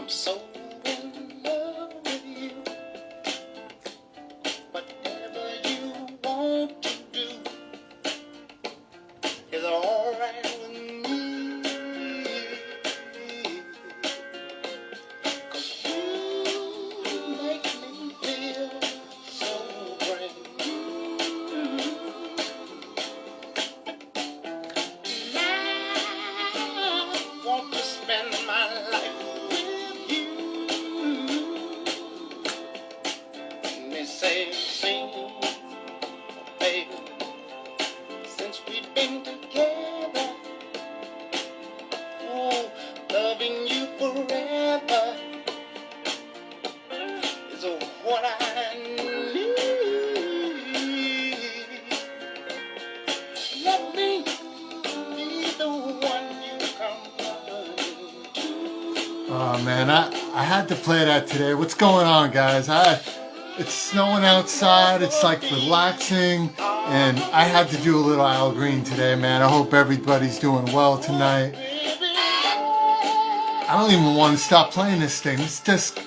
so in love with you. Whatever you want to do is alright with me. 'Cause you make me feel so brand new. I want to spend my life with you. And they say, sing, baby, since we've been together, oh, loving you forever is what I need. Let me be the one you come running to. Oh man, I had to play that today. What's going on, guys? It's snowing outside. It's like relaxing, and I had to do a little Al Green today, man. I hope everybody's doing well tonight. I don't even want to stop playing this thing. This just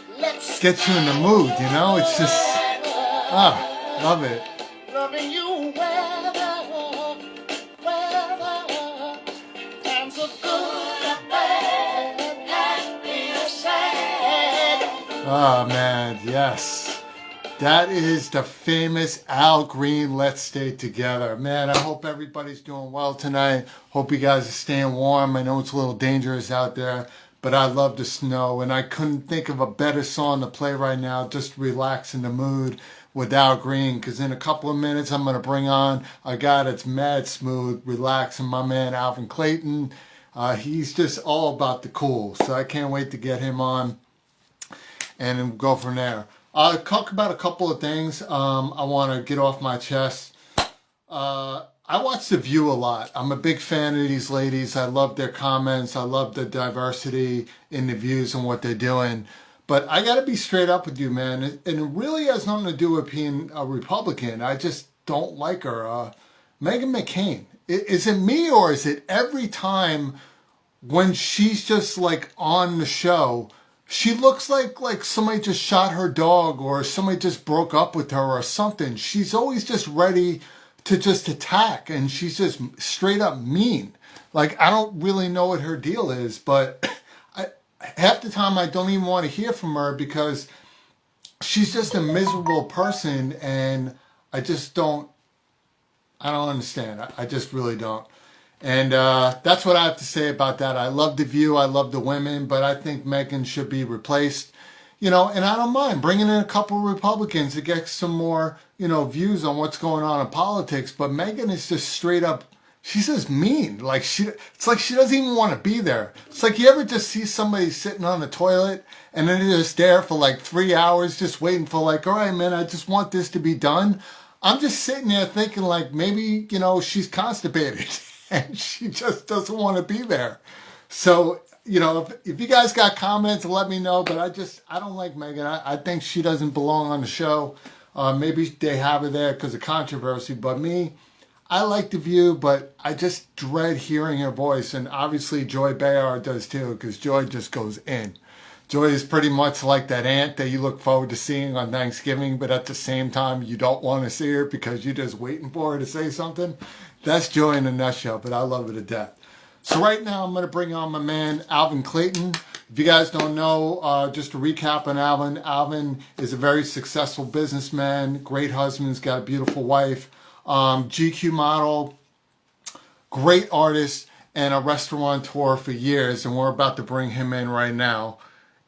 gets you in the mood, you know? It's just, love it. Loving you weather, times are good or bad, happy or sad. Oh man, yes. That is the famous Al Green, Let's Stay Together. Man, I hope everybody's doing well tonight. Hope you guys are staying warm. I know it's a little dangerous out there, but I love the snow, and I couldn't think of a better song to play right now just to relax in the mood with Al Green, because in a couple of minutes I'm going to bring on a guy that's mad smooth, relaxing, my man Alvin Clayton. He's just all about the cool, so I can't wait to get him on and go from there. I'll talk about a couple of things I want to get off my chest. I watch The View a lot. I'm a big fan of these ladies. I love their comments. I love the diversity in the views and what they're doing. But I got to be straight up with you, man. And it really has nothing to do with being a Republican. I just don't like her. Meghan McCain. Is it me, or is it every time when she's just like on the show, she looks like somebody just shot her dog, or somebody just broke up with her or something. She's always just ready to just attack, and she's just straight up mean. Like, I don't really know what her deal is, but half the time I don't even want to hear from her because she's just a miserable person, and I don't understand. I just really don't. And that's what I have to say about that. I love The View. I love the women, but I think Meghan should be replaced. You know, and I don't mind bringing in a couple of Republicans to get some more, views on what's going on in politics. But Meghan is just straight up, she's just mean. Like it's like she doesn't even want to be there. It's like you ever just see somebody sitting on the toilet and then they're just there for like 3 hours just waiting for like, all right, man, I just want this to be done. I'm just sitting there thinking like maybe, she's constipated. And she just doesn't want to be there. So, if you guys got comments, let me know. But I don't like Meghan. I think she doesn't belong on the show. Maybe they have her there because of controversy. But me, I like The View, but I just dread hearing her voice. And obviously Joy Behar does too, because Joy just goes in. Joy is pretty much like that aunt that you look forward to seeing on Thanksgiving, but at the same time, you don't want to see her because you're just waiting for her to say something. That's Joy in a nutshell, but I love her to death. So right now, I'm going to bring on my man, Alvin Clayton. If you guys don't know, just to recap on Alvin, Alvin is a very successful businessman, great husband, he's got a beautiful wife, GQ model, great artist, and a restaurateur for years, and we're about to bring him in right now.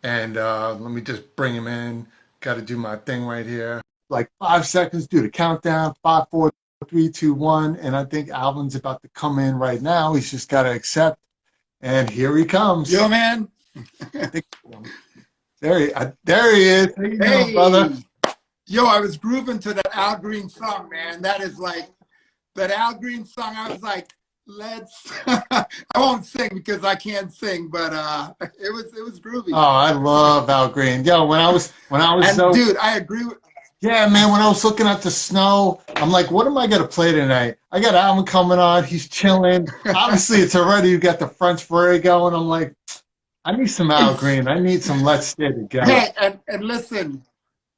And let me just bring him in. Got to do my thing right here. Like 5 seconds, do the countdown, 5, 4, 3, 2, 1, and I think Alvin's about to come in right now. He's just got to accept, and here he comes. Yo, man. There he is. How you doing, brother? Yo, I was grooving to that Al Green song, man. That is like that Al Green song. I was like, let's. I won't sing because I can't sing, but it was groovy. Oh, I love Al Green. Yo, when I was dude, I agree with. Yeah, man, when I was looking at the snow, I'm like, what am I going to play tonight? I got Alvin coming on. He's chilling. Obviously, it's already, you got the French Furry going. I'm like, I need some Al Green. I need some Let's Stay Together. Hey, and listen,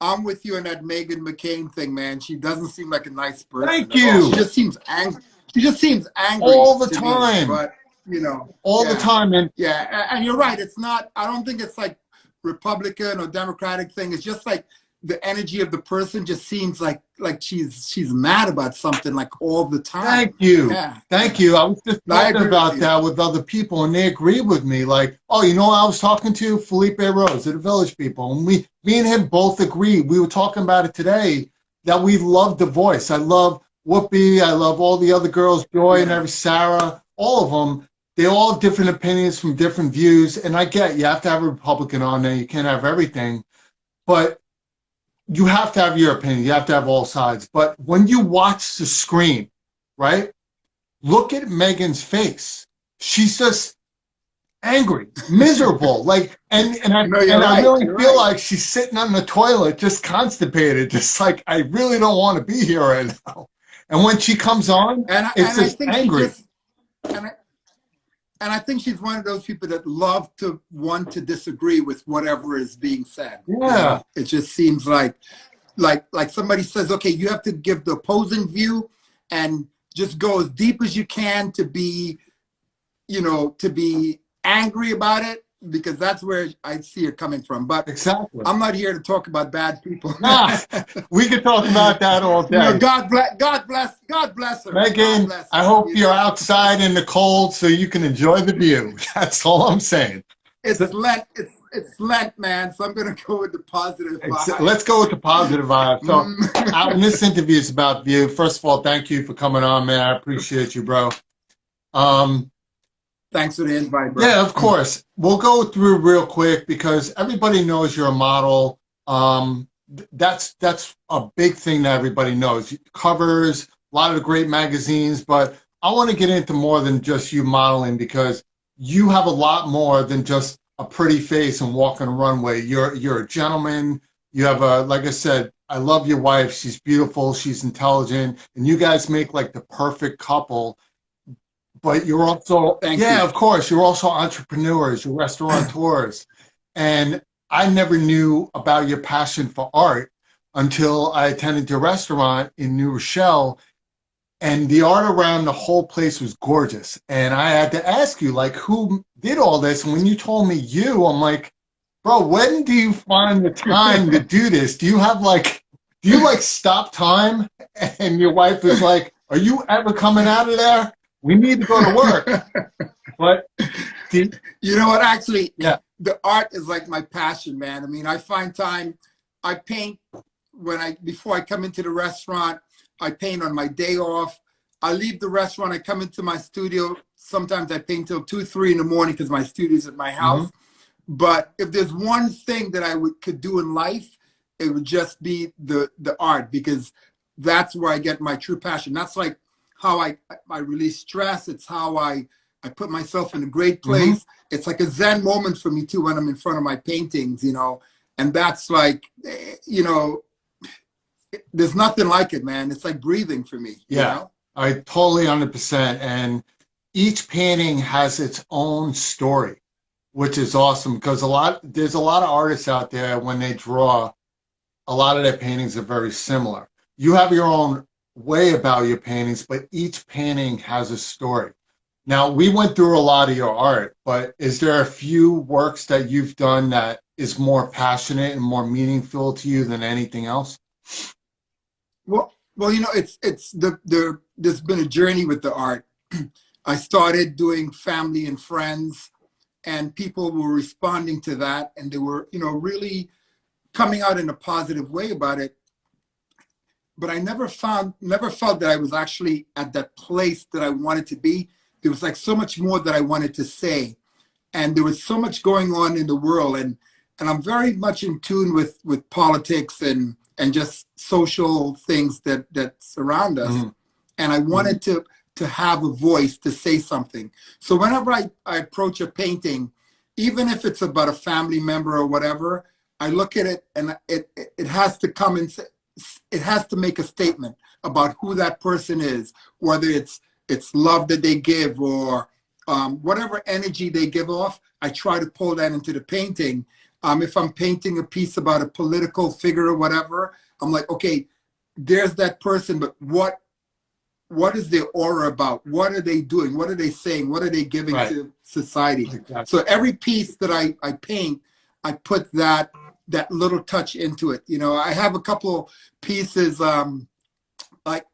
I'm with you on that Megan McCain thing, man. She doesn't seem like a nice person Thank at all. you. She just seems angry. She just seems angry All the to me. time. But you know, All the yeah, time. And yeah. And you're right. It's not. I don't think it's like Republican or Democratic thing. It's just like the energy of the person just seems like she's mad about something like all the time. thank you. Yeah. Thank you. I was just No, I talking agree with about you. that with other people, and they agree with me. Like, oh, you know what I was talking to? Felipe Rose, of the Village People. And me and him both agree. We were talking about it today, that we love the voice. I love Whoopi. I love all the other girls, Joy and Yeah. every Sarah, all of them. They all have different opinions from different views. And I get you have to have a Republican on there. You can't have everything. But you have to have your opinion. You have to have all sides. But when you watch the screen, right? Look at Megan's face. She's just angry, miserable. Like, and I No, you're right. really You're feel right. like she's sitting on the toilet, just constipated, just like I really don't want to be here right now. And when she comes on, And it's I just think she angry. just and I think she's one of those people that love to want to disagree with whatever is being said. You Yeah, know? It just seems like somebody says, okay, you have to give the opposing view and just go as deep as you can to be, you know, to be angry about it, because that's where I see it coming from. But exactly. I'm not here to talk about bad people. Nah, we could talk about that all You know, day. God bless her. God Megan, bless I her. hope You you're know, outside in the cold so you can enjoy the view. That's all I'm saying. it's Lent. It's Lent, man. So I'm gonna go with the positive vibe. Let's go with the positive vibe. So, Mm. Alvin, this interview is about you. First of all, thank you for coming on, man. I appreciate you, bro. Um, Thanks for the invite, bro. yeah, of course. We'll go through real quick because everybody knows you're a model. That's a big thing that everybody knows. Covers, a lot of the great magazines, but I want to get into more than just you modeling because you have a lot more than just a pretty face and walking a runway. You're a gentleman. You have like I said, I love your wife. She's beautiful. She's intelligent, and you guys make like the perfect couple. But you're also, Thank yeah, you. of course, you're also entrepreneurs, you're restaurateurs. And I never knew about your passion for art until I attended your restaurant in New Rochelle. And the art around the whole place was gorgeous. And I had to ask you, like, who did all this? And when you told me you, I'm like, bro, when do you find the time to do this? Do you stop time? And your wife is like, are you ever coming out of there? We need to go to work. But You know what? Actually, yeah, the art is like my passion, man. I mean, I find time. I paint before I come into the restaurant. I paint on my day off. I leave the restaurant. I come into my studio. Sometimes I paint till 2, 3 in the morning because my studio's at my house. But if there's one thing that I could do in life, it would just be the art, because that's where I get my true passion. That's like how I release stress. It's how I put myself in a great place. It's like a Zen moment for me too when I'm in front of my paintings, you know. And that's like, you know, there's nothing like it, man. It's like breathing for me. You know? I totally 100%. And each painting has its own story, which is awesome because there's a lot of artists out there when they draw, a lot of their paintings are very similar. You have your own way about your paintings, but each painting has a story. Now, we went through a lot of your art, but is there a few works that you've done that is more passionate and more meaningful to you than anything else? Well, you know, there's been a journey with the art. I started doing family and friends, and people were responding to that, and they were, you know, really coming out in a positive way about it. But I never felt that I was actually at that place that I wanted to be. There was like so much more that I wanted to say, and there was so much going on in the world, and I'm very much in tune with politics and just social things that surround us. And I wanted to have a voice to say something. So whenever I approach a painting, even if it's about a family member or whatever, I look at it and it has to come and it has to make a statement about who that person is, whether it's love that they give or whatever energy they give off, I try to pull that into the painting. If I'm painting a piece about a political figure or whatever, I'm like, okay, there's that person, but what is their aura about? What are they doing? What are they saying? What are they giving to society? Exactly. So every piece that I paint, I put that little touch into it. You know, I have a couple of pieces, like,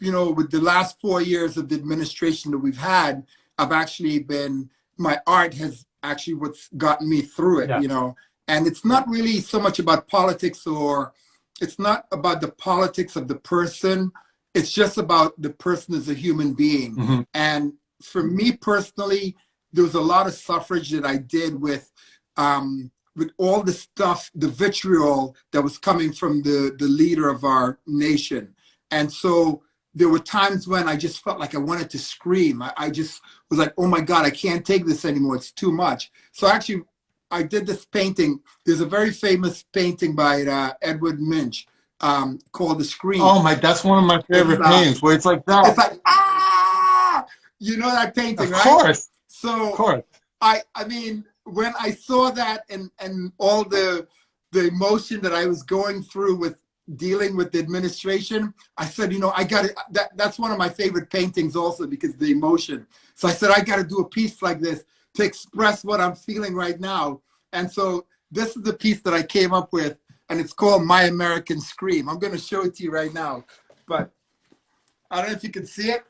you know, with the last 4 years of the administration that we've had, my art has actually what's gotten me through it, you know. And it's not really so much about politics, or it's not about the politics of the person. It's just about the person as a human being. And for me personally, there was a lot of suffrage that I did with all the stuff, the vitriol that was coming from the leader of our nation. And so there were times when I just felt like I wanted to scream. I just was like, oh my God, I can't take this anymore. It's too much. So actually, I did this painting. There's a very famous painting by Edward Munch called The Scream. Oh my, that's one of my favorite paintings, where it's like that. It's like, ah! You know that painting, right? Of course. So of course. I mean, when I saw that and all the emotion that I was going through with dealing with the administration, I said, you know, I got it. That's one of my favorite paintings also, because the emotion. So I said, I got to do a piece like this to express what I'm feeling right now. And so this is the piece that I came up with, and it's called My American Scream. I'm going to show it to you right now, but I don't know if you can see it.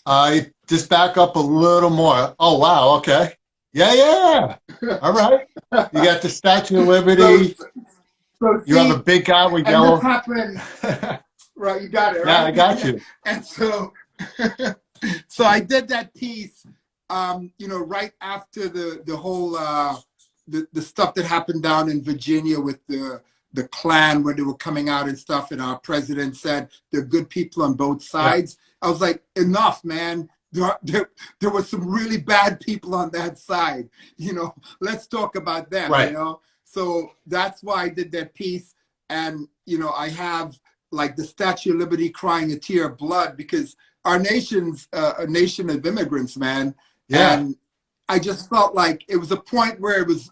I just back up a little more. Oh, wow. Okay. Yeah. All right. You got the Statue of Liberty. So you have a big guy with yellow. Happened, right, you got it, right? Yeah, I got you. And so, so I did that piece, you know, right after the whole, the stuff that happened down in Virginia with the Klan, where they were coming out and stuff, and our president said they're good people on both sides. Yeah. I was like, enough, man. There were some really bad people on that side. You know, let's talk about them, you know? So that's why I did that piece. And, you know, I have like the Statue of Liberty crying a tear of blood, because our nation's a nation of immigrants, man. Yeah. And I just felt like it was a point where it was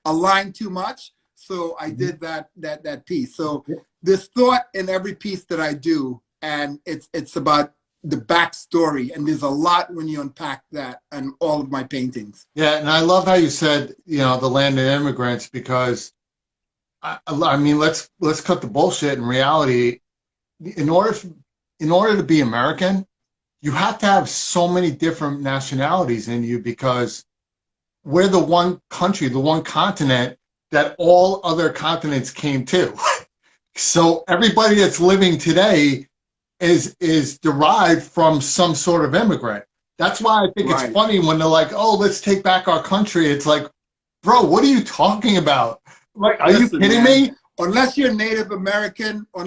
a line too much. So I did that piece. So there's thought in every piece that I do, and it's about the backstory, and there's a lot when you unpack that in all of my paintings. Yeah, and I love how you said, you know, the land of immigrants, because I mean, let's cut the bullshit. In reality, in order to be American, you have to have so many different nationalities in you, because we're the one country, the one continent that all other continents came to. So everybody that's living today is derived from some sort of immigrant. That's why I think it's funny when they're like, oh, let's take back our country. It's like, bro, what are you talking about? Like, are you kidding me? Unless you're Native American, we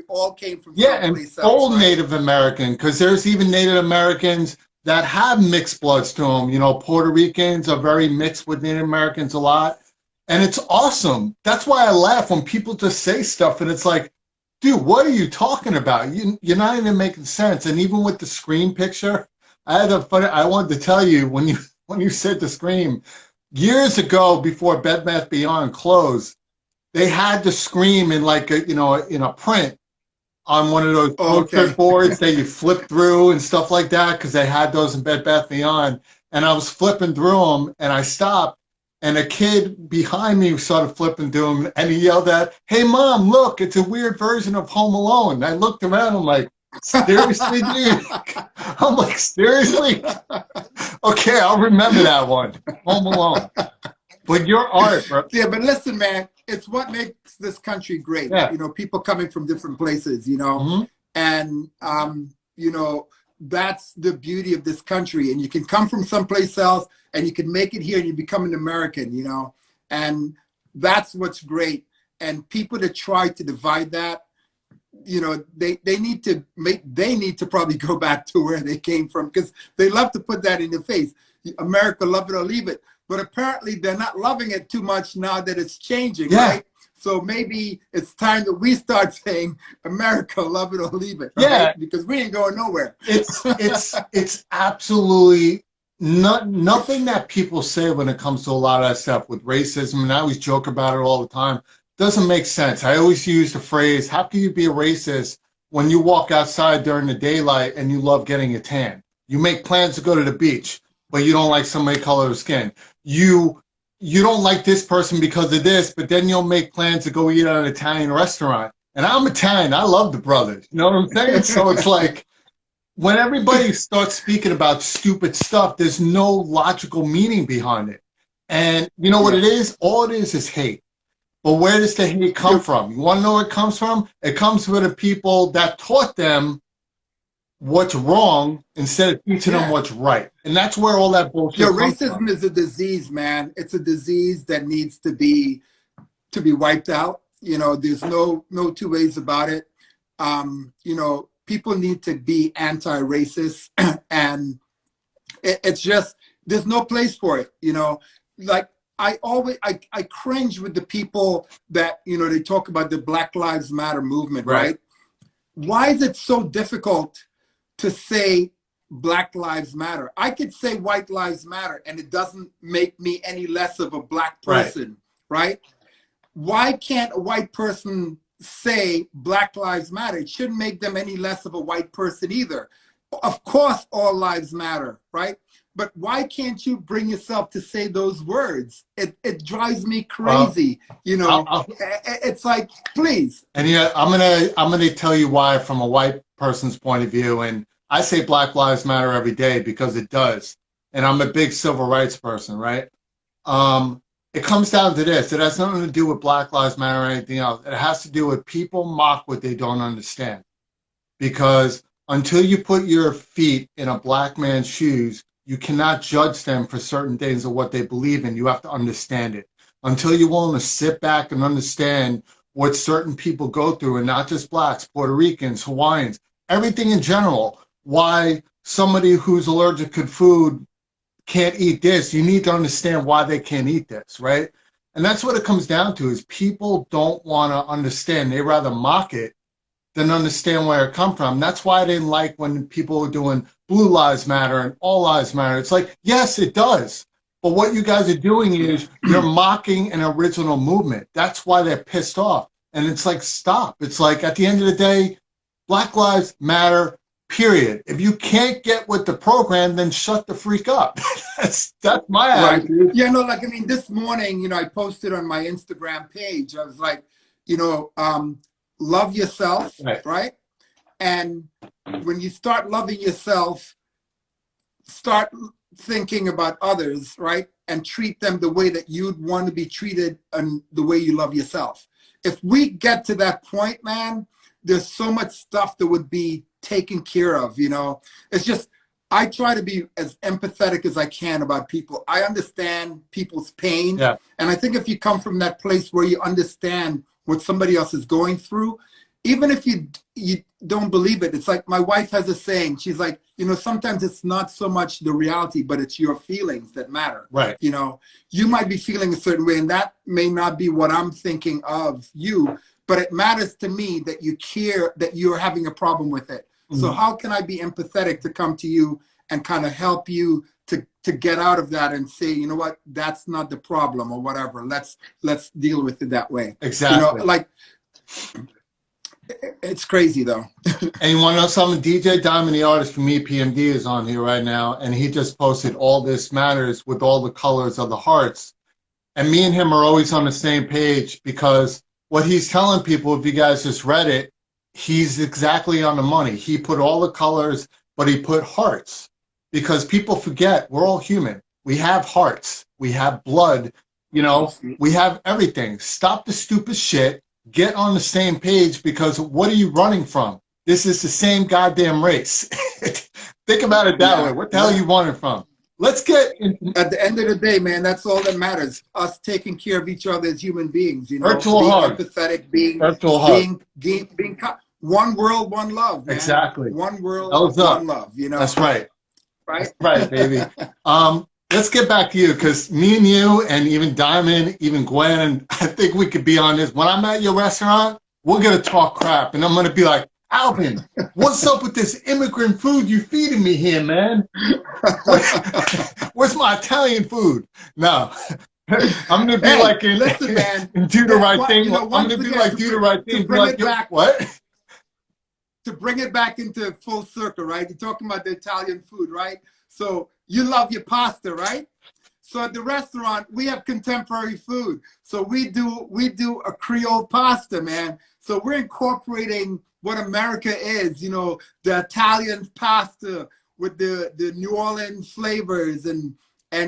all came from someplace else. Full Native American, because there's even Native Americans that have mixed bloods to them. You know, Puerto Ricans are very mixed with Native Americans a lot. And it's awesome. That's why I laugh when people just say stuff and it's like, dude, what are you talking about? You're not even making sense. And even with the Scream picture, I wanted to tell you, when you said the Scream, years ago, before Bed Bath Beyond closed, they had the Scream in like in a print on one of those poster boards that you flip through and stuff like that, because they had those in Bed Bath Beyond. And I was flipping through them, and I stopped, and a kid behind me started flipping through them, and he yelled out, "Hey, Mom, look, it's a weird version of Home Alone." And I looked around, I'm like, seriously, dude? I'm like, seriously? Okay, I'll remember that one, Home Alone. But your art, bro. Yeah, but listen, man, it's what makes this country great. Yeah. You know, people coming from different places, you know, and, you know, that's the beauty of this country. And you can come from someplace else and you can make it here and you become an American, you know, and that's what's great. And people that try to divide that, you know, they need to probably go back to where they came from, because they love to put that in your face. America, love it or leave it. but apparently they're not loving it too much now that it's changing, Yeah. right? So maybe it's time that we start saying, America, love it or leave it, right? Yeah. Because we ain't going nowhere. It's absolutely nothing that people say when it comes to a lot of that stuff with racism, and I always joke about it all the time. Doesn't make sense. I always use the phrase, how can you be a racist when you walk outside during the daylight and you love getting a tan? You make plans to go to the beach, but you don't like somebody color of skin. You don't like this person because of this, but then you'll make plans to go eat at an Italian restaurant. And I'm Italian. I love the brothers. You know what I'm saying? So it's like, when everybody starts speaking about stupid stuff, there's no logical meaning behind it. And you know what it is? All it is hate. But where does the hate come from? You want to know where it comes from? It comes from the people that taught them what's wrong instead of teaching them what's right. And that's where all that bullshit comes racism from. is a disease, man. It's a disease that needs to be wiped out. You know, there's no two ways about it. You know, people need to be anti-racist, and it's just, there's no place for it. You know, like I cringe with the people that, you know, they talk about the Black Lives Matter movement, right? Why is it so difficult to say Black Lives Matter? I could say White Lives Matter and it doesn't make me any less of a black person, right? Why can't a white person say Black Lives Matter? It shouldn't make them any less of a white person either. Of course, all lives matter, right? But why can't you bring yourself to say those words? It drives me crazy. You know, it's like, please. And yeah, I'm gonna tell you why from a white person's point of view. And I say Black Lives Matter every day because it does. And I'm a big civil rights person, right? It comes down to this. It has nothing to do with Black Lives Matter or anything else. It has to do with people mock what they don't understand. Because until you put your feet in a black man's shoes, you cannot judge them for certain things of what they believe in. You have to understand it. Until you're willing to sit back and understand what certain people go through, and not just blacks, Puerto Ricans, Hawaiians, everything in general, why somebody who's allergic to food can't eat this, you need to understand why they can't eat this, right? And that's what it comes down to, is people don't want to understand. They rather mock it than understand where it comes from. That's why I didn't like when people were doing Blue Lives Matter and All Lives Matter. It's like, yes, it does. But what you guys are doing is you're mocking an original movement. That's why they're pissed off. And it's like, stop. It's like, at the end of the day, Black Lives Matter, period. If you can't get with the program, then shut the freak up. that's my attitude. Yeah, no, like, I mean, this morning, you know, I posted on my Instagram page, I was like, you know, love yourself, right? And when you start loving yourself, start thinking about others, right? And treat them the way that you'd want to be treated and the way you love yourself. If we get to that point, man, there's so much stuff that would be taken care of, you know? It's just, I try to be as empathetic as I can about people. I understand people's pain. Yeah. And I think if you come from that place where you understand what somebody else is going through, even if you don't believe it, it's like my wife has a saying. She's like, you know, sometimes it's not so much the reality, but it's your feelings that matter. Right. You know, you might be feeling a certain way, and that may not be what I'm thinking of you, but it matters to me that you care, that you're having a problem with it. Mm-hmm. So how can I be empathetic to come to you and kind of help you to get out of that and say, you know what, that's not the problem or whatever. Let's deal with it that way. Exactly. You know, like, it's crazy though. And you want to know something? DJ Diamond, the artist from EPMD, is on here right now, and he just posted All This Matters with all the colors of the hearts. And me and him are always on the same page, because what he's telling people, if you guys just read it, he's exactly on the money. He put all the colors, but he put hearts, because people forget we're all human. We have hearts. We have blood. You know, we have everything. Stop the stupid shit. Get on the same page, because what are you running from? This is the same goddamn race. Think about it that way. What the hell are you running from? Let's get at the end of the day, man, that's all that matters. Us taking care of each other as human beings, you know, virtual hug. Empathetic, being one world, one love, man. Exactly. One world, one love, you know. That's right. Right? That's right, baby. let's get back to you, because me and you and even Diamond, even Gwen, and I think we could be on this. When I'm at your restaurant, we're going to talk crap. And I'm going to be like, Alvin, what's up with this immigrant food you feeding me here, man? Where's my Italian food? No. I'm going to be like, listen, man, do the right thing. You know, I'm going to be like, do the right thing. Bring like, it back, what? To bring it back into full circle, right? You're talking about the Italian food, right? So you love your pasta, right? So at the restaurant, we have contemporary food. So we do a Creole pasta, man. So we're incorporating what America is, you know, the Italian pasta with the New Orleans flavors, and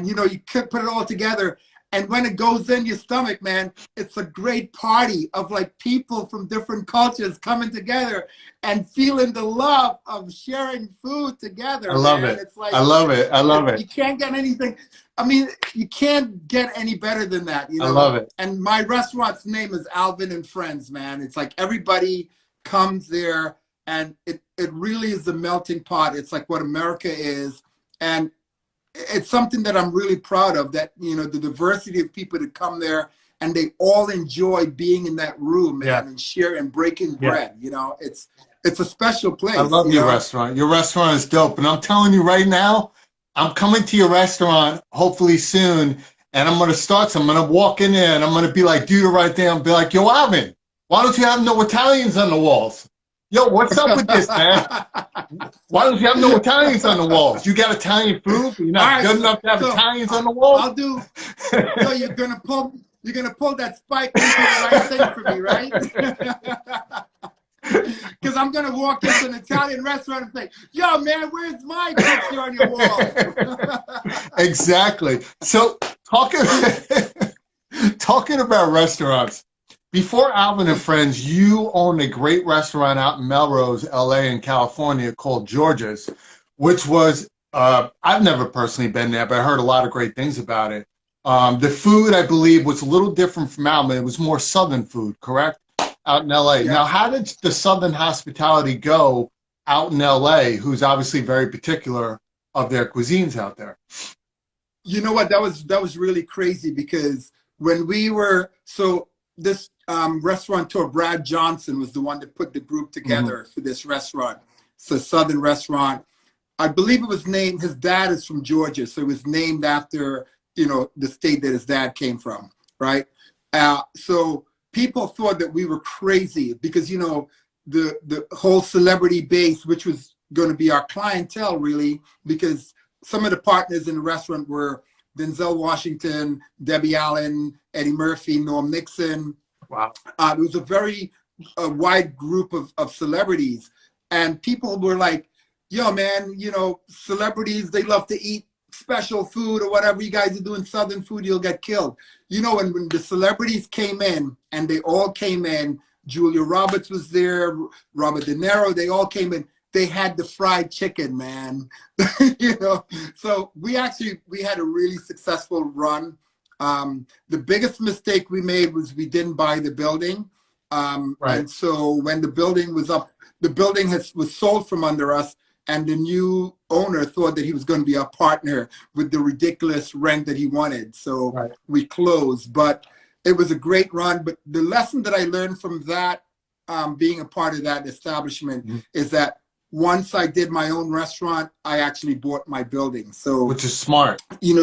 you know, you could put it all together. And when it goes in your stomach, man, it's a great party of like people from different cultures coming together and feeling the love of sharing food together. I love man. it. It's like, I love it. I love it. You can't get anything. I mean, you can't get any better than that. You know? I love it. And my restaurant's name is Alvin and Friends, man. It's like everybody comes there, and it really is a melting pot. It's like what America is. And it's something that I'm really proud of, that, you know, the diversity of people that come there and they all enjoy being in that room, man, and share and breaking bread. You know, it's a special place. I love your restaurant. Your restaurant is dope. And I'm telling you right now, I'm coming to your restaurant hopefully soon, and I'm going to start some. I'm going to walk in there and I'm going to be like, do the right thing. I'll be like, yo, Alvin, why don't you have no Italians on the walls? Yo, what's up with this, man? Why don't you have no Italians on the walls? You got Italian food, but you're not good enough to have Italians on the walls? I'll do. So you're gonna pull that spike and do the right thing for me, right? Because I'm gonna walk into an Italian restaurant and say, "Yo, man, where's my picture on your wall?" Exactly. So talking about restaurants. Before Alvin and Friends, you owned a great restaurant out in Melrose, LA, in California called George's, which was, I've never personally been there, but I heard a lot of great things about it. The food, I believe, was a little different from Alvin. It was more Southern food, correct? Out in LA. Yeah. Now, how did the Southern hospitality go out in LA, who's obviously very particular of their cuisines out there? You know what? That was really crazy, because when we were, this restaurateur, Brad Johnson, was the one that put the group together for this restaurant. It's a Southern restaurant. I believe it was named, his dad is from Georgia, so it was named after, you know, the state that his dad came from, right? So people thought that we were crazy because, you know, the whole celebrity base, which was going to be our clientele, really, because some of the partners in the restaurant were Denzel Washington, Debbie Allen, Eddie Murphy, Norm Nixon. Wow. It was a very wide group of celebrities. And people were like, yo, man, you know, celebrities, they love to eat special food or whatever. You guys are doing Southern food, you'll get killed. You know, and when the celebrities came in, and they all came in, Julia Roberts was there, Robert De Niro, they all came in. They had the fried chicken, man. You know, so we had a really successful run. The biggest mistake we made was we didn't buy the building. Right. And so when the building was up, the building was sold from under us, and the new owner thought that he was going to be our partner with the ridiculous rent that he wanted. So we closed, but it was a great run. But the lesson that I learned from that, being a part of that establishment, is that once I did my own restaurant, I actually bought my building. So, which is smart. You know,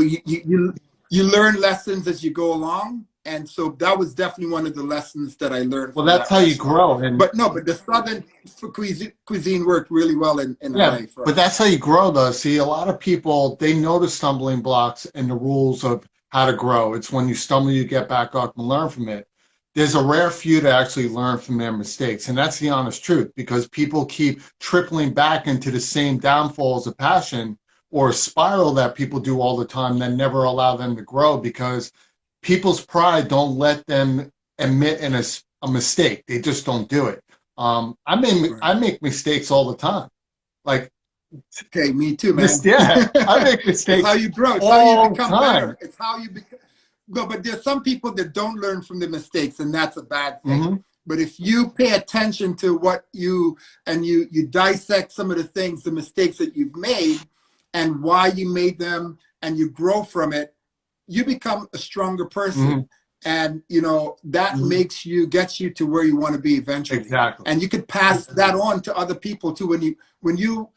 you learn lessons as you go along, and so that was definitely one of the lessons that I learned. Well, that's how you grow. And but the Southern cuisine worked really well in LA. But that's how you grow, though. See, a lot of people, they know the stumbling blocks and the rules of how to grow. It's when you stumble, you get back up and learn from it. There's a rare few to actually learn from their mistakes. And that's the honest truth, because people keep tripling back into the same downfalls of passion or a spiral that people do all the time that never allow them to grow, because people's pride don't let them admit a mistake. They just don't do it. I make mistakes all the time. Like, okay, me too, man. Yeah, I make mistakes. It's how you grow. It's how you become better. It's how you become. No, but there's some people that don't learn from the mistakes, and that's a bad thing. But if you pay attention to what you dissect some of the things, the mistakes that you've made, and why you made them, and you grow from it, you become a stronger person. Mm-hmm. And, you know, that Mm-hmm. gets you to where you want to be eventually. Exactly. And you could pass that on to other people too. When you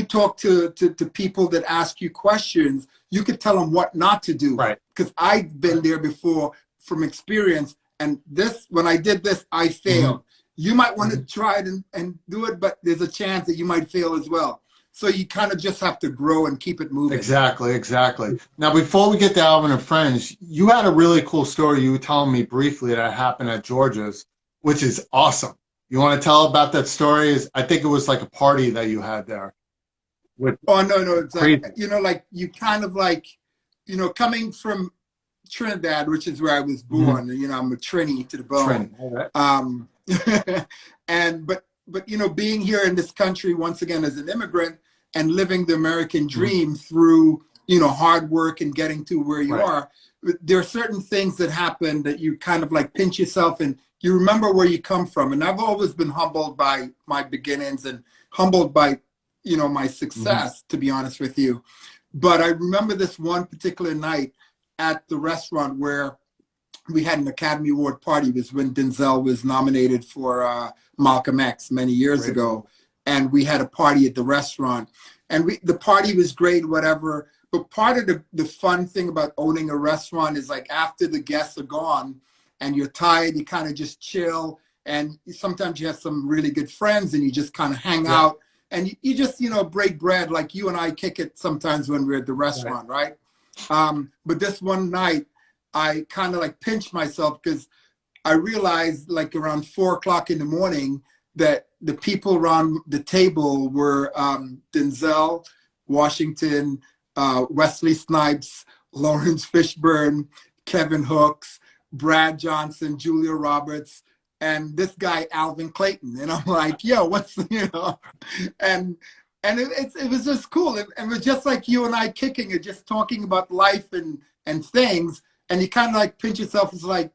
talk to people that ask you questions, you could tell them what not to do. Right. Because I've been there before from experience. And when I did this, I failed. You might want to try it and do it, but there's a chance that you might fail as well. So you kind of just have to grow and keep it moving. Exactly, exactly. Now, before we get to Alvin and Friends, you had a really cool story you were telling me briefly that happened at Georgia's, which is awesome. You want to tell about that story? I think it was like a party that you had there. Oh, no. It's like, like you kind of like, coming from Trinidad, which is where I was born, I'm a Trini to the bone. Right. But being here in this country once again as an immigrant and living the American dream through hard work and getting to where you are, there are certain things that happen that you kind of like pinch yourself and you remember where you come from. And I've always been humbled by my beginnings and humbled by my success, to be honest with you. But I remember this one particular night at the restaurant where we had an Academy Award party. It was when Denzel was nominated for Malcolm X many years ago. And we had a party at the restaurant. And the party was great, whatever. But part of the fun thing about owning a restaurant is like after the guests are gone and you're tired, you kind of just chill. And sometimes you have some really good friends and you just kind of hang out. And you just, break bread like you and I kick it sometimes when we're at the restaurant, right? But this one night, I kind of like pinched myself because I realized like around 4 o'clock in the morning that the people around the table were Denzel Washington, Wesley Snipes, Lawrence Fishburne, Kevin Hooks, Brad Johnson, Julia Roberts, and this guy, Alvin Clayton. And I'm like, yo, what's, and it was just cool. It was just like you and I kicking it, just talking about life and things. And you kind of like pinch yourself. It's like,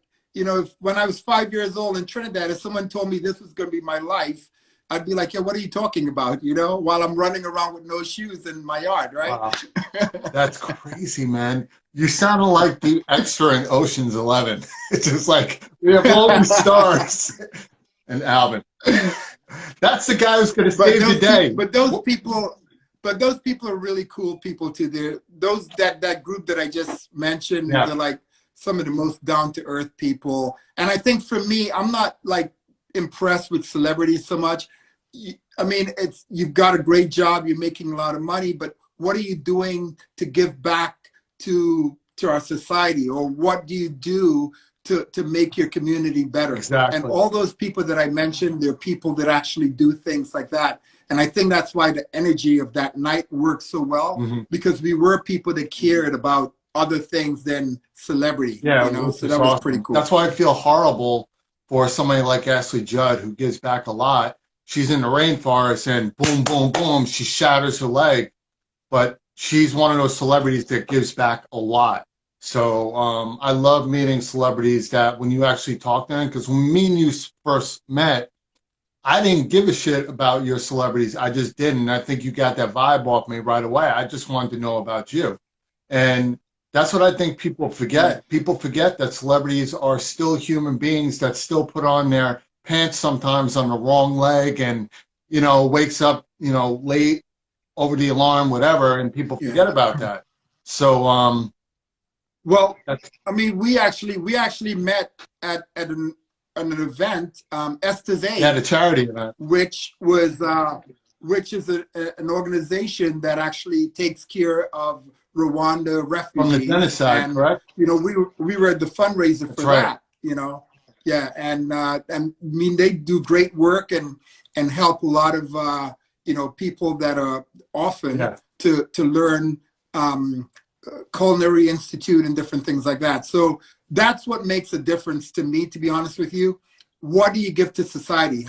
when I was 5 years old in Trinidad, if someone told me this was going to be my life, I'd be like, yeah, what are you talking about? While I'm running around with no shoes in my yard, right? Wow. That's crazy, man. You sounded like the extra in Ocean's 11. It's just like, we have all these stars. And Alvin. That's the guy who's going to save the day. But those people are really cool people too. That group that I just mentioned, they're like some of the most down-to-earth people. And I think for me, I'm not like impressed with celebrities so much. I mean, you've got a great job, you're making a lot of money, but what are you doing to give back to our society? Or what do you do to make your community better? Exactly. And all those people that I mentioned, they're people that actually do things like that. And I think that's why the energy of that night worked so well, because we were people that cared about other things than celebrity. Yeah, so that was pretty cool. That's why I feel horrible for somebody like Ashley Judd, who gives back a lot. She's in the rainforest and boom, boom, boom, she shatters her leg. But she's one of those celebrities that gives back a lot. So I love meeting celebrities that when you actually talk to them, because when me and you first met, I didn't give a shit about your celebrities. I just didn't. I think you got that vibe off me right away. I just wanted to know about you. And that's what I think people forget. People forget that celebrities are still human beings that still put on their pants sometimes on the wrong leg and, wakes up, late over the alarm, whatever, and people forget about that. So, well, I mean, we actually met at an event, S1E8. Yeah, the charity event. Which is an organization that actually takes care of Rwanda refugees. From the genocide, correct? We were the fundraiser for that. Yeah, and I mean they do great work and help a lot of people that are orphaned to learn Culinary Institute and different things like that. So that's what makes a difference to me, to be honest with you. What do you give to society?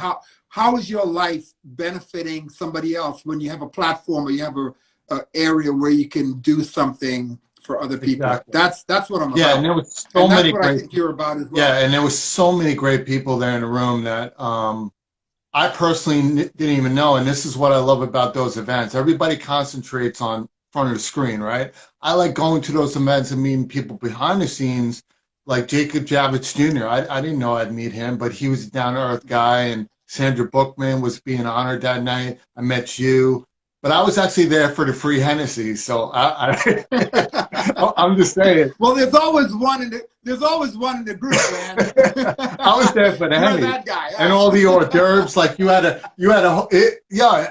How is your life benefiting somebody else when you have a platform or you have a area where you can do something for other people? Exactly. That's what I'm about. Yeah, and there was so many great. I think you're about as well. Yeah, and there was so many great people there in the room that I personally didn't even know. And this is what I love about those events. Everybody concentrates on front of the screen, right? I like going to those events and meeting people behind the scenes, like Jacob Javits Jr. I didn't know I'd meet him, but he was a down-to-earth guy, and Sandra Bookman was being honored that night. I met you. But I was actually there for the free Hennessy, so I'm just saying. Well, there's always one in the group, man. I was there for the Hennessy. You're that guy, huh? And all the hors d'oeuvres. Like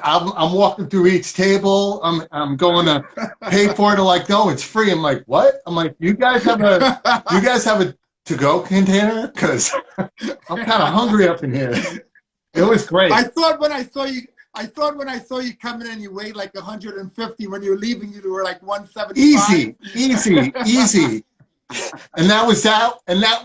I'm walking through each table. I'm going to pay for it. They're like, no, it's free. I'm like, what? I'm like, you guys have a to-go container? Because I'm kind of hungry up in here. It was great. I thought when I saw you coming in, you weighed like 150. When you were leaving, you were like 175. Easy. And that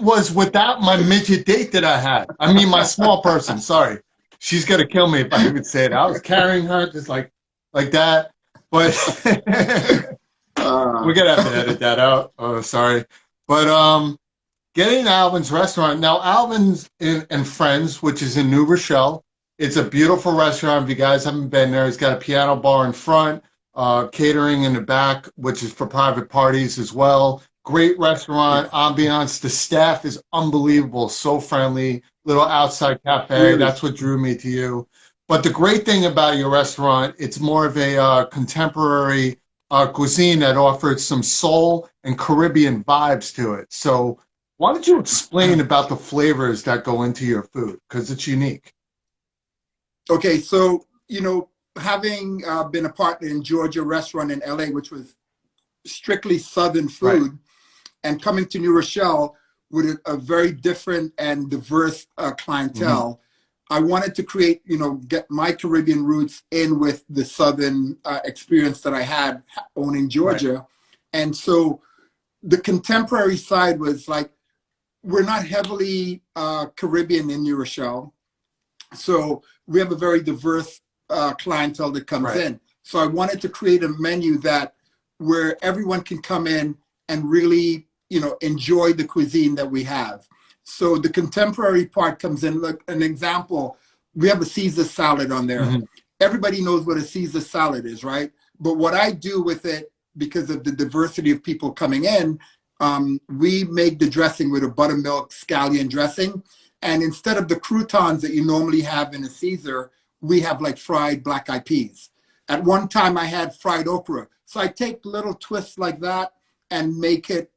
was without my midget date that I had. I mean, my small person. Sorry, she's gonna kill me if I even say it. I was carrying her just like that. But we're gonna have to edit that out. Oh, sorry. But getting to Alvin's restaurant now. Alvin's and Friends, which is in New Rochelle. It's a beautiful restaurant. If you guys haven't been there, it's got a piano bar in front, catering in the back, which is for private parties as well. Great restaurant, ambiance. The staff is unbelievable, so friendly. Little outside cafe. Really? That's what drew me to you. But the great thing about your restaurant, it's more of a contemporary cuisine that offers some soul and Caribbean vibes to it. So why don't you explain about the flavors that go into your food? Because it's unique. Okay, so, having been a partner in Georgia restaurant in LA, which was strictly Southern food, right, and coming to New Rochelle with a very different and diverse clientele, I wanted to create, get my Caribbean roots in with the Southern experience that I had owning Georgia. Right. And so the contemporary side was like, we're not heavily Caribbean in New Rochelle. So we have a very diverse clientele that comes in. So I wanted to create a menu where everyone can come in and really, enjoy the cuisine that we have. So the contemporary part comes in. Look, an example, we have a Caesar salad on there. Mm-hmm. Everybody knows what a Caesar salad is, right? But what I do with it, because of the diversity of people coming in, we make the dressing with a buttermilk scallion dressing. And instead of the croutons that you normally have in a Caesar, we have like fried black-eyed peas. At one time, I had fried okra. So I take little twists like that and make it,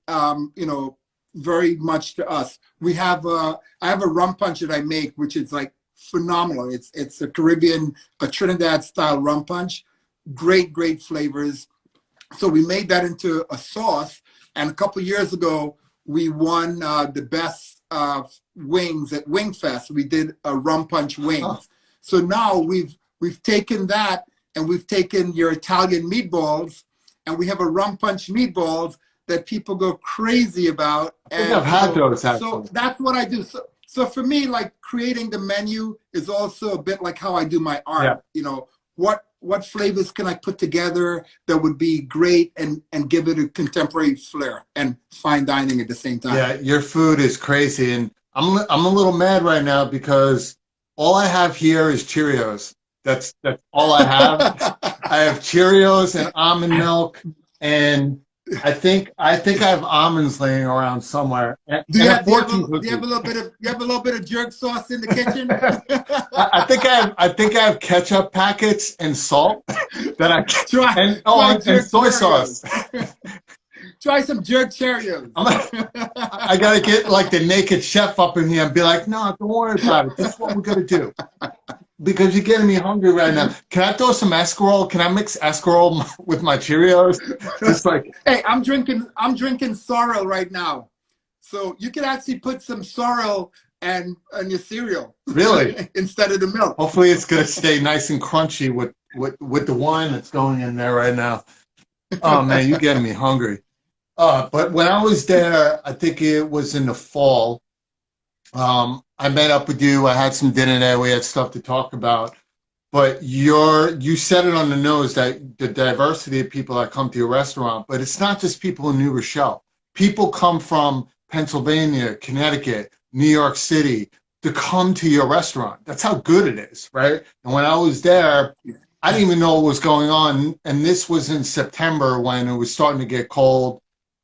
very much to us. I have a rum punch that I make, which is like phenomenal. It's a Caribbean, a Trinidad-style rum punch. Great flavors. So we made that into a sauce. And a couple of years ago, we won the best wings at Wing Fest. We did a rum punch wings. Huh. So now we've taken that and we've taken your Italian meatballs and we have a rum punch meatballs that people go crazy about. I think I've had those actually. So that's what I do. So for me, like creating the menu is also a bit like how I do my art. Yeah. What flavors can I put together that would be great and give it a contemporary flair and fine dining at the same time? Yeah, your food is crazy. And I'm a little mad right now because all I have here is Cheerios. That's all I have. I have Cheerios and almond milk, and I think I have almonds laying around somewhere. Do you have a little bit of jerk sauce in the kitchen? I think I have ketchup packets and salt that I try. And soy sauce. Try some jerk Cheerios. I gotta get like the naked chef up in here and be like, no, don't worry about it. This is what we're gonna do. Because you're getting me hungry right now. Can I throw some escarole? Can I mix escarole with my Cheerios? Just like, hey, I'm drinking sorrel right now. So you can actually put some sorrel on your cereal. Really? Instead of the milk. Hopefully it's gonna stay nice and crunchy with the wine that's going in there right now. Oh man, you're getting me hungry. But when I was there, I think it was in the fall, I met up with you. I had some dinner there. We had stuff to talk about. But you said it on the nose that the diversity of people that come to your restaurant, but it's not just people in New Rochelle. People come from Pennsylvania, Connecticut, New York City to come to your restaurant. That's how good it is, right? And when I was there, I didn't even know what was going on. And this was in September when it was starting to get cold.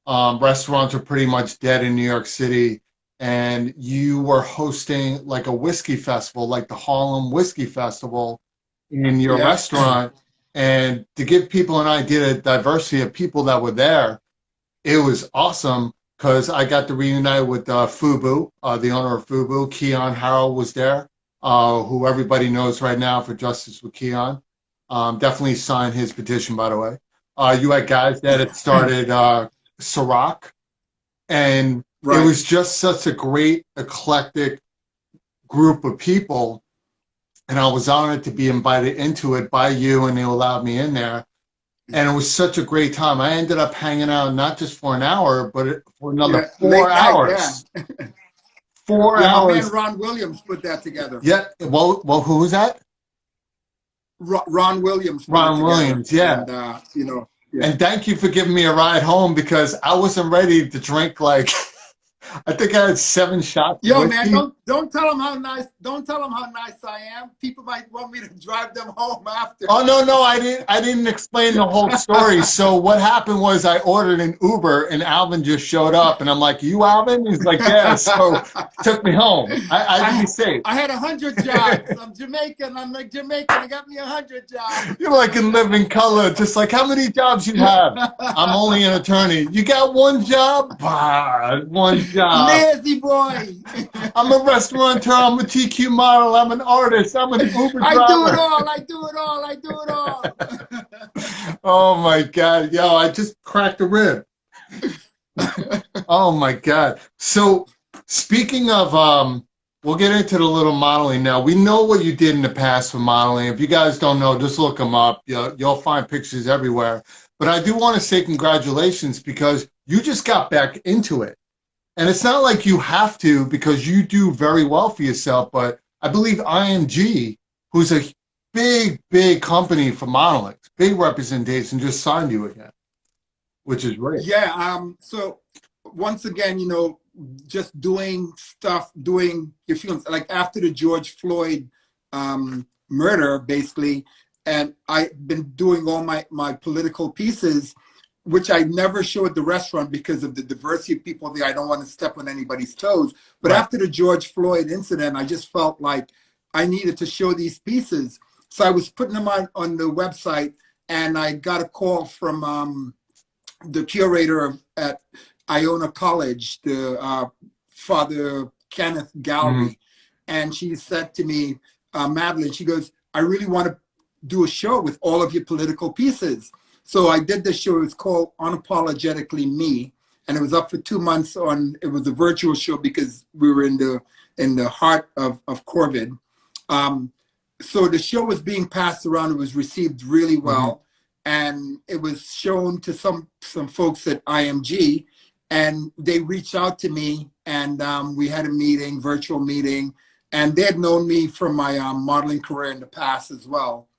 Restaurants are pretty much dead in New York City. And you were hosting like a whiskey festival, like the Harlem Whiskey Festival in your Yeah. restaurant. And to give people an idea of the diversity of people that were there, it was awesome because I got to reunite with Fubu, the owner of Fubu. Keon Harrell was there, who everybody knows right now for Justice with Keon. Definitely signed his petition, by the way. You had guys that had started Ciroc, and Right. it was just such a great, eclectic group of people. And I was honored to be invited into it by you, and they allowed me in there. And it was such a great time. I ended up hanging out not just for an hour, but for another Yeah, 4 late night, hours. yeah. 4 Yeah, my man hours. Ron Williams put that together. Yeah. Well, who was that? Ron Williams put Ron it together. Williams, yeah. And, you know, yeah. And thank you for giving me a ride home because I wasn't ready to drink like I think I had 7 shots. Yo, of man, whiskey. don't tell them how nice. Don't tell them how nice I am. People might want me to drive them home after. Oh no, I didn't explain the whole story. So what happened was I ordered an Uber and Alvin just showed up and I'm like, "You Alvin?" He's like, "Yeah." So took me home. I had to be safe. I had 100 jobs. I'm Jamaican. I'm like Jamaican. I got me 100 jobs. You're like in living color, just like how many jobs you have? I'm only an attorney. You got 1 job? Bah, 1 job. Lazy boy. I'm a restaurateur. I'm a TQ model. I'm an artist. I'm an Uber driver. I do it all. I do it all. I do it all. Oh my God. Yo, I just cracked a rib. Oh my God. So speaking of, we'll get into the little modeling now. We know what you did in the past for modeling. If you guys don't know, just look them up. You'll find pictures everywhere. But I do want to say congratulations because you just got back into it. And it's not like you have to because you do very well for yourself, but I believe IMG, who's a big company for modeling, big representation, just signed you again, which is great. Yeah. So once again, you know, just doing stuff, doing your feelings, like after the George Floyd murder, basically, and I've been doing all my political pieces, which I never show at the restaurant because of the diversity of people there. I don't want to step on anybody's toes. But Right. after the George Floyd incident, I just felt like I needed to show these pieces. So I was putting them on the website, and I got a call from the curator at Iona College, the Father Kenneth Gallery. And she said to me, Madeline, she goes, "I really want to do a show with all of your political pieces." So I did the show. It's called Unapologetically Me, and it was up for 2 months it was a virtual show because we were in the heart of COVID. So the show was being passed around. It was received really well, and it was shown to some folks at IMG, and they reached out to me, and we had a virtual meeting, and they had known me from my modeling career in the past as well.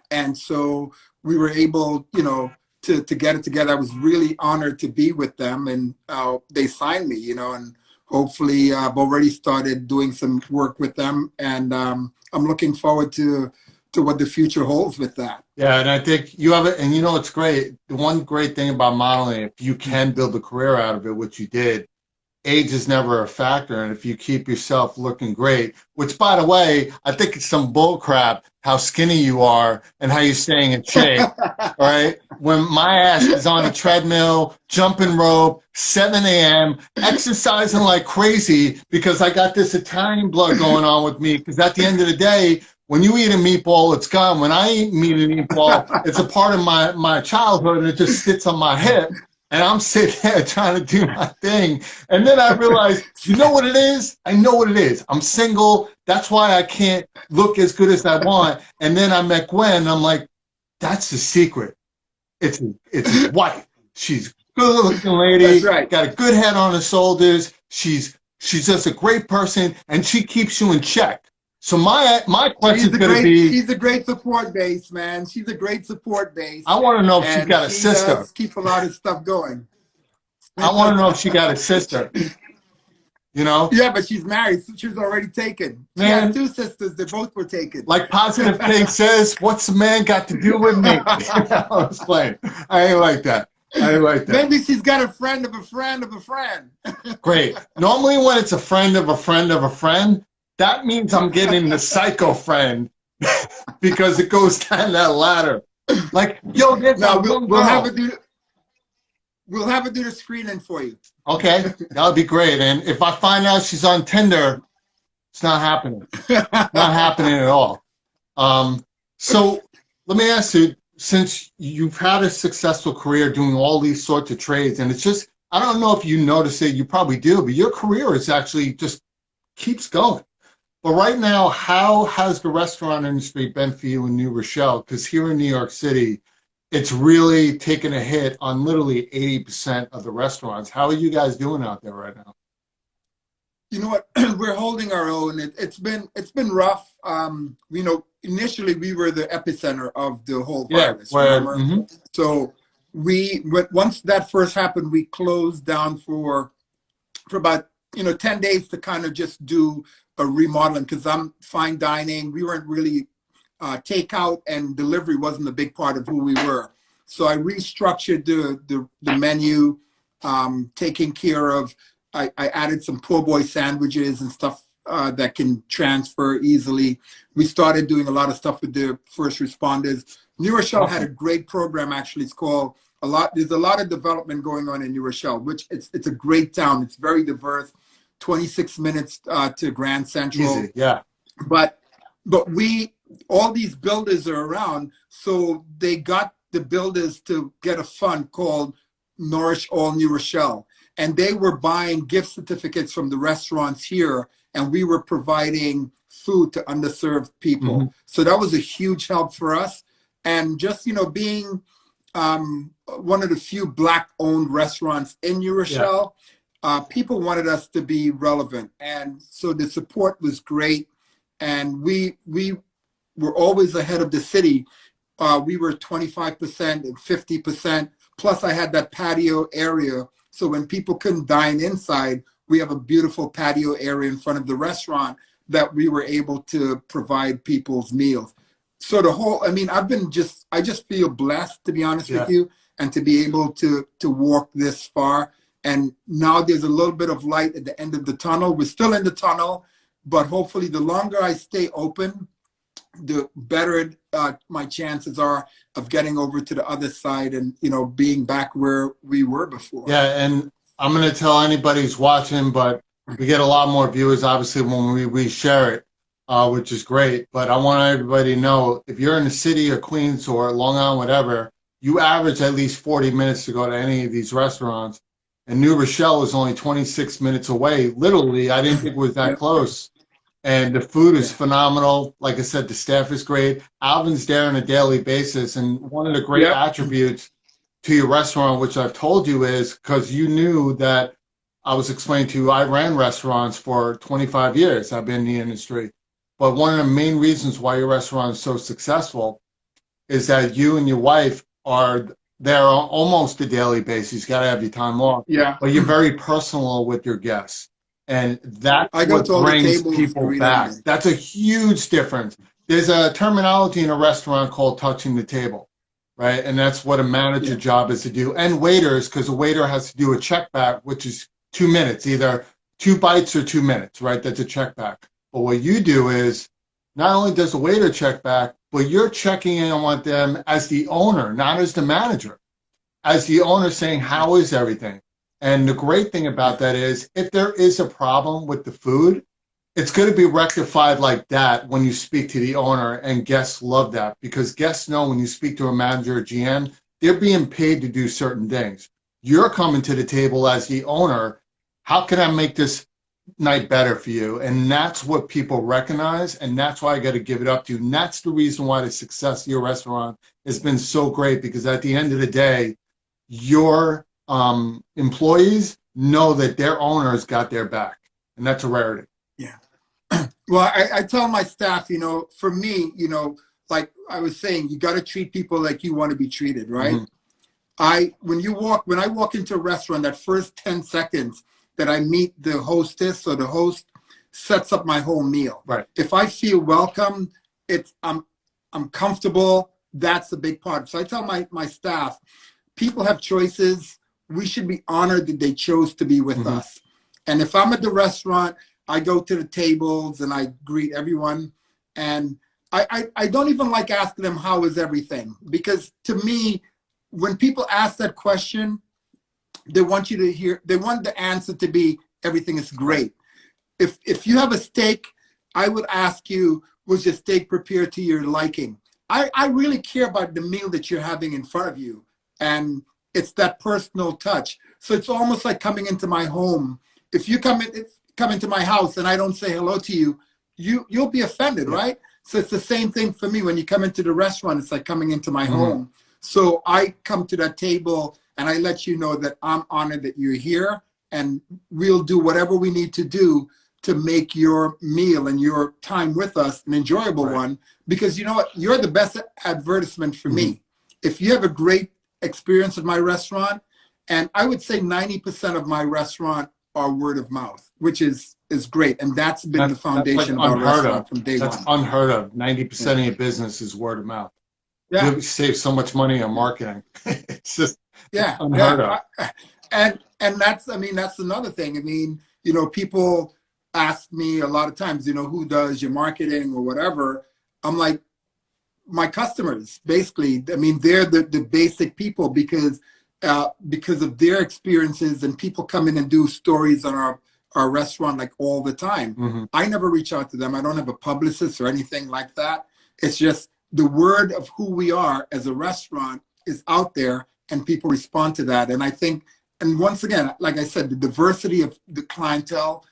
And so we were able, you know, to get it together. I was really honored to be with them, and they signed me, you know, and hopefully I've already started doing some work with them, and I'm looking forward to what the future holds with that. Yeah, and I think you have it, and you know it's great. The one great thing about modeling, if you can build a career out of it, which you did, age is never a factor, and if you keep yourself looking great, which by the way, I think it's some bull crap how skinny you are and how you're staying in shape, right? When my ass is on a treadmill, jumping rope, 7 a.m., exercising like crazy because I got this Italian blood going on with me, because at the end of the day, when you eat a meatball, it's gone. When I eat a meatball, it's a part of my childhood, and it just sits on my hip. And I'm sitting there trying to do my thing. And then I realized, you know what it is? I know what it is. I'm single. That's why I can't look as good as I want. And then I met Gwen, and I'm like, that's the secret. It's his wife. She's a good-looking lady. That's right. Got a good head on her shoulders. She's just a great person, and she keeps you in check. So my question is going to be... She's a great support base, man. She's a great support base. I want to know if she's got a sister. Keep a lot of stuff going. I want to know if she got a sister. you know? Yeah, but she's married. So she was already taken. She Man. has two sisters. They both were taken. Like Positive Thing says, what's the man got to do with me? I was playing. I ain't like that. I ain't like that. Maybe she's got a friend of a friend of a friend. Great. Normally when it's a friend of a friend of a friend, that means I'm getting the psycho friend because it goes down that ladder. Like, yo, there's No, one we'll have girl. it do. We'll have it do the screening for you. Okay, that would be great. And if I find out she's on Tinder, it's not happening. Not happening at all. So let me ask you, since you've had a successful career doing all these sorts of trades, and it's just, I don't know if you notice it, you probably do, but your career is actually just keeps going. But right now, how has the restaurant industry been for you in New Rochelle? Because here in New York City, it's really taken a hit on literally 80% of the restaurants. How are you guys doing out there right now? You know what? We're holding our own. It's been rough. You know, initially we were the epicenter of the whole virus. Remember? So once that first happened, we closed down for about 10 days to kind of just do a remodeling, because I'm fine dining. We weren't really takeout, and delivery wasn't a big part of who we were. So I restructured the menu, taking care of. I added some poor boy sandwiches and stuff that can transfer easily. We started doing a lot of stuff with the first responders. New Rochelle had a great program, actually. It's called there's a lot of development going on in New Rochelle, which it's a great town. It's very diverse, 26 minutes to Grand Central. Easy, yeah. But all these builders are around, so they got the builders to get a fund called Nourish All New Rochelle. And they were buying gift certificates from the restaurants here, and we were providing food to underserved people. Mm-hmm. So that was a huge help for us. And just, being one of the few Black-owned restaurants in New Rochelle, people wanted us to be relevant. And so the support was great. And we were always ahead of the city. We were 25% and 50%. Plus, I had that patio area. So when people couldn't dine inside, we have a beautiful patio area in front of the restaurant that we were able to provide people's meals. So I just feel blessed, to be honest with you, and to be able to walk this far. And now there's a little bit of light at the end of the tunnel. We're still in the tunnel, but hopefully the longer I stay open, the better my chances are of getting over to the other side and, being back where we were before. Yeah, and I'm going to tell anybody who's watching, but we get a lot more viewers, obviously, when we share it, which is great. But I want everybody to know, if you're in the city or Queens or Long Island, whatever, you average at least 40 minutes to go to any of these restaurants. And New Rochelle is only 26 minutes away. Literally, I didn't think it was that close. And the food is phenomenal. Like I said, the staff is great. Alvin's there on a daily basis. And one of the great attributes to your restaurant, which I've told you, is because you knew that I was explaining to you, I ran restaurants for 25 years. I've been in the industry. But one of the main reasons why your restaurant is so successful is that you and your wife are there on almost a daily basis. You got to have your time off. Yeah. But you're very personal with your guests. And that's what brings people back. That's a huge difference. There's a terminology in a restaurant called touching the table, right? And that's what a manager job is to do. And waiters, because a waiter has to do a check back, which is 2 minutes, either 2 bites or 2 minutes, right? That's a check back. But what you do is not only does the waiter check back, but you're checking in on them as the owner, not as the manager. As the owner saying, how is everything? And the great thing about that is if there is a problem with the food, it's going to be rectified like that when you speak to the owner, and guests love that because guests know when you speak to a manager or GM, they're being paid to do certain things. You're coming to the table as the owner. How can I make this night better for you? And that's what people recognize, and that's why I got to give it up to you. And that's the reason why the success of your restaurant has been so great, because at the end of the day, your employees know that their owners got their back, and that's a rarity. Yeah. Well, I tell my staff, for me, like I was saying, you got to treat people like you want to be treated, right? Mm-hmm. When I walk into a restaurant, that first 10 seconds, that I meet the hostess or the host sets up my whole meal. Right. If I feel welcome, I'm comfortable. That's a big part. So I tell my staff, people have choices. We should be honored that they chose to be with us. And if I'm at the restaurant, I go to the tables and I greet everyone. And I don't even like asking them, how is everything? Because to me, when people ask that question, they want the answer to be, everything is great. If you have a steak, I would ask you, was your steak prepared to your liking? I really care about the meal that you're having in front of you. And it's that personal touch. So it's almost like coming into my home. If you come into my house and I don't say hello to you, you'll be offended, right? So it's the same thing for me. When you come into the restaurant, it's like coming into my home. So I come to that table and I let you know that I'm honored that you're here, and we'll do whatever we need to do to make your meal and your time with us an enjoyable one. Because you know what? You're the best advertisement for me. If you have a great experience at my restaurant, and I would say 90% of my restaurant are word of mouth, which is great. And that's been the foundation of our restaurant from day one. That's unheard of. 90% of your business is word of mouth. Yeah. You save so much money on marketing. It's just unheard of. And that's another thing. I mean, people ask me a lot of times, who does your marketing or whatever. I'm like, my customers, basically. I mean, they're the basic people because of their experiences, and people come in and do stories on our restaurant like all the time. I never reach out to them. I don't have a publicist or anything like that. It's just the word of who we are as a restaurant is out there, and people respond to that. And I think, and once again, like I said, the diversity of the clientele,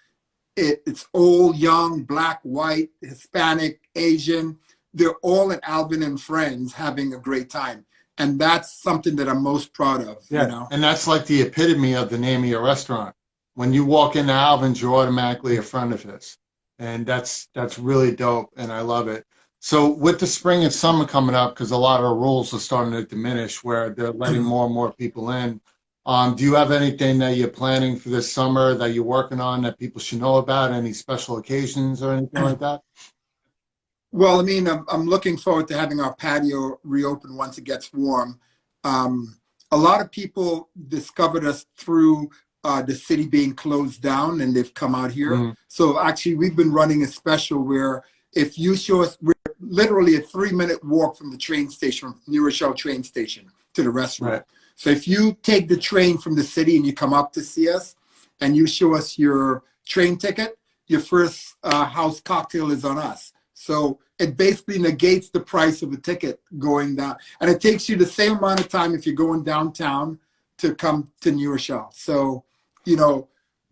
it's old, young, black, white, Hispanic, Asian. They're all at Alvin and Friends having a great time. And that's something that I'm most proud of. And that's like the epitome of the name of your restaurant. When you walk into Alvin's, you're automatically a friend of his. And that's really dope, and I love it. So with the spring and summer coming up, because a lot of the rules are starting to diminish where they're letting more and more people in, do you have anything that you're planning for this summer that you're working on that people should know about? Any special occasions or anything like that? Well, I mean, I'm looking forward to having our patio reopen once it gets warm. A lot of people discovered us through the city being closed down, and they've come out here. So actually, we've been running a special where if you show us, we're literally a 3-minute walk from the train station, from New Rochelle train station to the restaurant. Right. So if you take the train from the city and you come up to see us and you show us your train ticket, your first house cocktail is on us. So it basically negates the price of a ticket going down. And it takes you the same amount of time if you're going downtown to come to New Rochelle. So,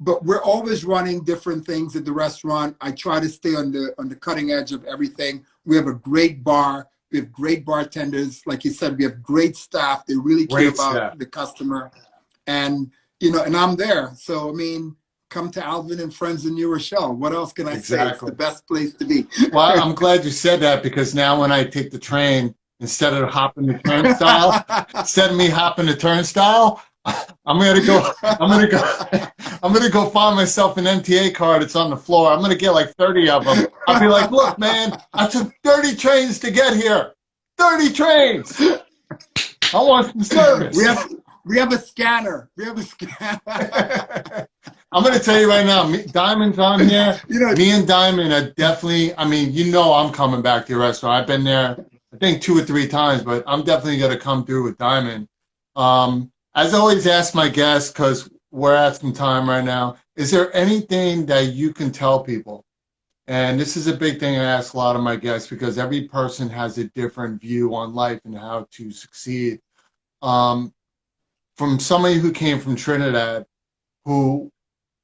but we're always running different things at the restaurant. I try to stay on the cutting edge of everything. We have a great bar. We have great bartenders. Like you said, we have great staff. They really care about the customer. And, and I'm there. So, I mean, come to Alvin and Friends in New Rochelle. What else can I say? It's the best place to be. Well, I'm glad you said that, because now when I take the train, instead of hopping the turnstile, instead of me hopping the turnstile, I'm gonna go find myself an MTA card. It's on the floor. I'm gonna get like 30 of them. I'll be like, look, man, I took 30 trains to get here. 30 trains. I want some service. We have a scanner. I'm gonna tell you right now, Diamond's on here. Me and Diamond are definitely. I mean, I'm coming back to your restaurant. I've been there, I think 2 or 3 times, but I'm definitely gonna come through with Diamond. As I always ask my guests, because we're at some time right now, is there anything that you can tell people? And this is a big thing I ask a lot of my guests, because every person has a different view on life and how to succeed. From somebody who came from Trinidad, who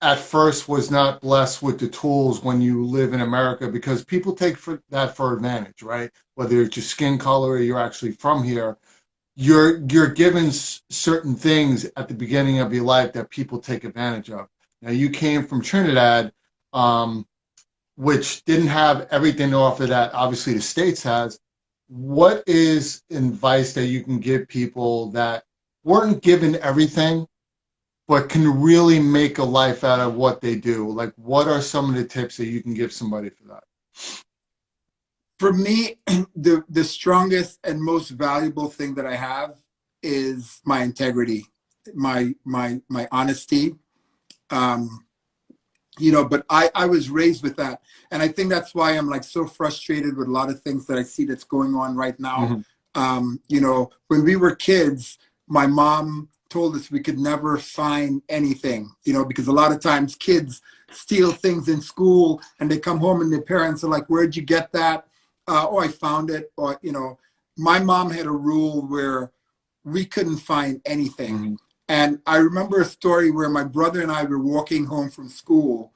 at first was not blessed with the tools when you live in America, because people take that for advantage, right? Whether it's your skin color or you're actually from here, you're given certain things at the beginning of your life that people take advantage of. Now, you came from Trinidad, which didn't have everything to offer that obviously the States has. What is advice that you can give people that weren't given everything, but can really make a life out of what they do? Like, what are some of the tips that you can give somebody for that? For me, the strongest and most valuable thing that I have is my integrity, my honesty. You know, but I was raised with that. And I think that's why I'm like so frustrated with a lot of things that I see that's going on right now. You know, when we were kids, my mom told us we could never sign anything, you know, because a lot of times kids steal things in school and they come home and their parents are like, where'd you get that? Oh, I found it. Or, you know, my mom had a rule where we couldn't find anything. And I remember a story where my brother and I were walking home from school,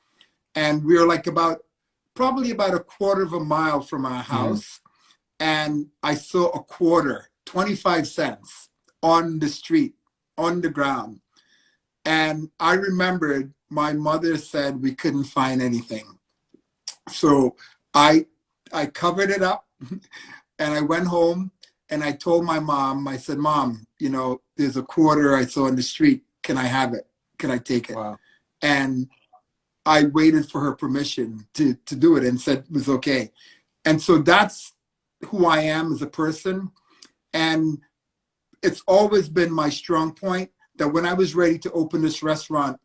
and we were like probably about a quarter of a mile from our house. And I saw a quarter, 25 cents on the street, on the ground. And I remembered my mother said we couldn't find anything. So I covered it up and I went home and I told my mom, I said, Mom, you know, there's a quarter I saw in the street. Can I have it? Can I take it? Wow. And I waited for her permission to do it and said it was okay. And so that's who I am as a person. And it's always been my strong point that when I was ready to open this restaurant,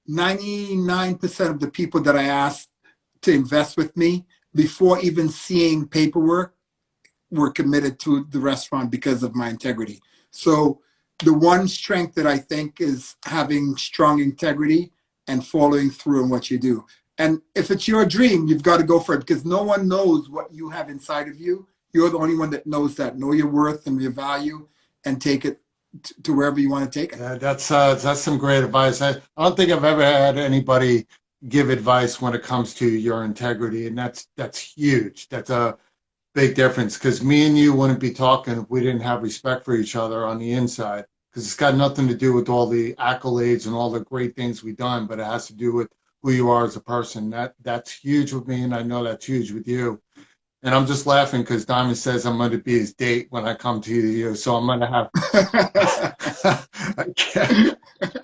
99% of the people that I asked to invest with me before even seeing paperwork were committed to the restaurant because of my integrity. So the one strength that I think is having strong integrity and following through on what you do. And if it's your dream, you've got to go for it because no one knows what you have inside of you. You're the only one that knows that. Know your worth and your value and take it to wherever you want to take it. Yeah, that's some great advice. I don't think I've ever had anybody give advice when it comes to your integrity, and that's huge. That's a big difference because me and you wouldn't be talking if we didn't have respect for each other on the inside, because it's got nothing to do with all the accolades and all the great things we've done, but it has to do with who you are as a person. That's huge with me, and I know that's huge with you. And I'm just laughing because Diamond says I'm going to be his date when I come to you, so I'm going to have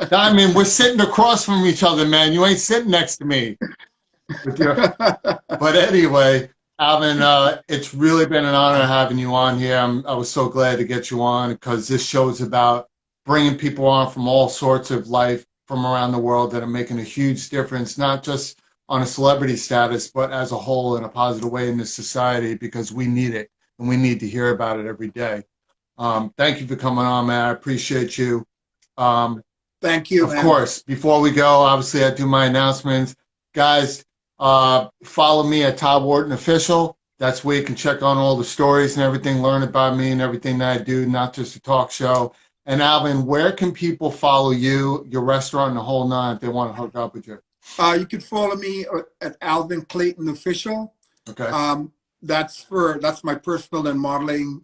Diamond, we're sitting across from each other, man. You ain't sitting next to me. But anyway, Alvin, it's really been an honor having you on here. I was so glad to get you on because this show is about bringing people on from all sorts of life from around the world that are making a huge difference, not just on a celebrity status, but as a whole in a positive way in this society, because we need it and we need to hear about it every day. Thank you for coming on, man. I appreciate you. Thank you, Of course, before we go, obviously I do my announcements. Guys, follow me at Todd Wharton Official. That's where you can check on all the stories and everything, learn about me and everything that I do, not just a talk show. And Alvin, where can people follow you, your restaurant, and the whole nine if they want to hook up with you? You can follow me at Alvin Clayton Official. Okay. That's my personal and modeling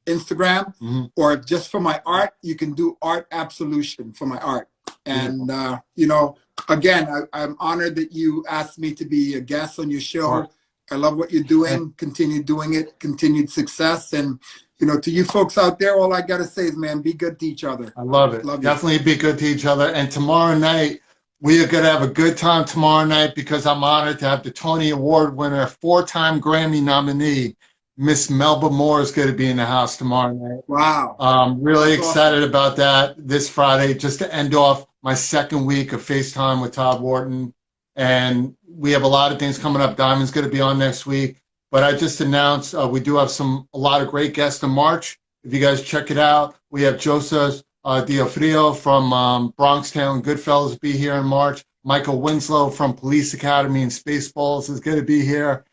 Instagram. Or just for my art, you can do Art Absolution for my art. And you know, again, I'm honored that you asked me to be a guest on your show. Sure. I love what you're doing. Continue doing it. Continued success. And you know, to you folks out there, all I gotta say is, man, be good to each other. I love it. Definitely be good to each other. And tomorrow night, we are going to have a good time tomorrow night because I'm honored to have the Tony Award winner, 4-time Grammy nominee, Miss Melba Moore is going to be in the house tomorrow night. Wow. I'm really excited about that this Friday, just to end off my second week of FaceTime with Todd Wharton. And we have a lot of things coming up. Diamond's going to be on next week. But I just announced we do have a lot of great guests in March. If you guys check it out, we have Joseph Diofrio from Bronxtown Goodfellas be here in March. Michael Winslow from Police Academy and Spaceballs is going to be here.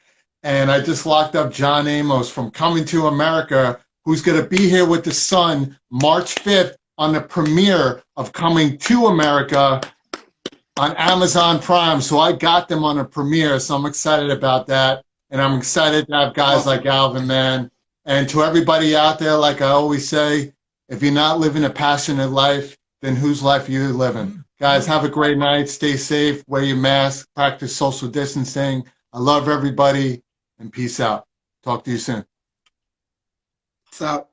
And I just locked up John Amos from Coming to America, who's going to be here with his son March 5th on the premiere of Coming to America on Amazon Prime. So I got them on a premiere, so I'm excited about that. And I'm excited to have guys like Alvin, man. And to everybody out there, like I always say, if you're not living a passionate life, then whose life are you living? Guys, have a great night. Stay safe. Wear your mask. Practice social distancing. I love everybody, and peace out. Talk to you soon. Peace out.